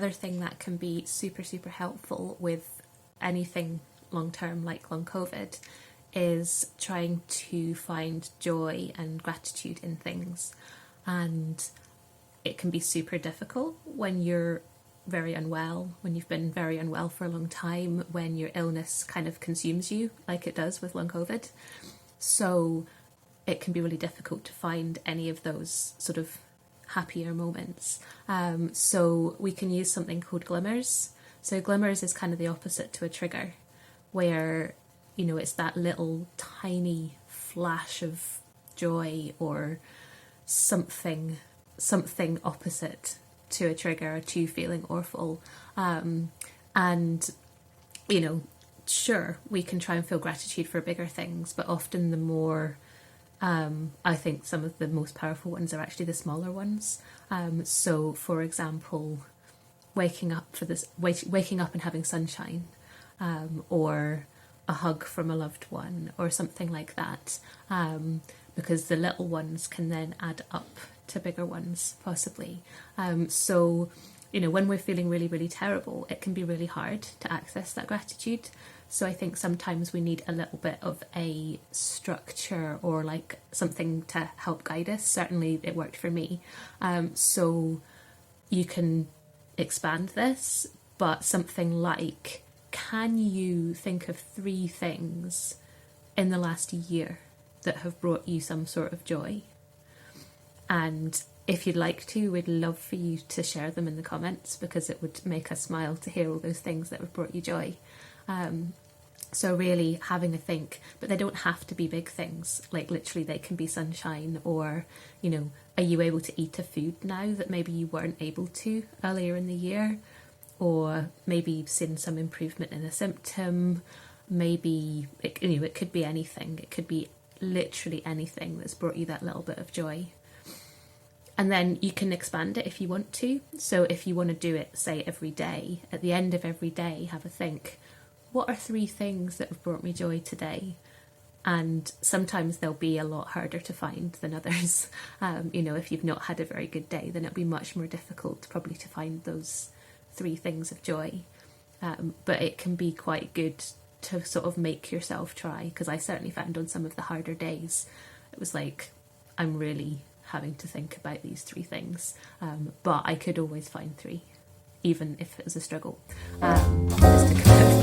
another thing that can be super, super helpful with anything long-term like long COVID is trying to find joy and gratitude in things. And it can be super difficult when you're very unwell, when you've been very unwell for a long time, when your illness kind of consumes you like it does with long COVID. So it can be really difficult to find any of those sort of happier moments. So we can use something called glimmers. So glimmers is kind of the opposite to a trigger, where, you know, it's that little tiny flash of joy or something opposite to a trigger or to feeling awful. And, you know, sure, we can try and feel gratitude for bigger things, but often the more, I think some of the most powerful ones are actually the smaller ones. So, for example, waking up and having sunshine, or a hug from a loved one, or something like that, because the little ones can then add up to bigger ones, possibly. So, you know, when we're feeling really, really terrible, it can be really hard to access that gratitude. So I think sometimes we need a little bit of a structure or like something to help guide us. Certainly it worked for me. So you can expand this, but something like, can you think of 3 things in the last year that have brought you some sort of joy? And if you'd like to, we'd love for you to share them in the comments, because it would make us smile to hear all those things that have brought you joy. So really having a think, but they don't have to be big things. Like literally they can be sunshine, or, you know, are you able to eat a food now that maybe you weren't able to earlier in the year? Or maybe you've seen some improvement in a symptom. Maybe, it could be anything. It could be literally anything that's brought you that little bit of joy. And then you can expand it if you want to. So if you want to do it, say, every day, at the end of every day, have a think, what are 3 things that have brought me joy today? And sometimes they'll be a lot harder to find than others. You know, if you've not had a very good day, then it'll be much more difficult probably to find those 3 things of joy. But it can be quite good to sort of make yourself try, because I certainly found on some of the harder days, it was like, I'm really having to think about these 3 things. But I could always find 3, even if it was a struggle. Just to kind of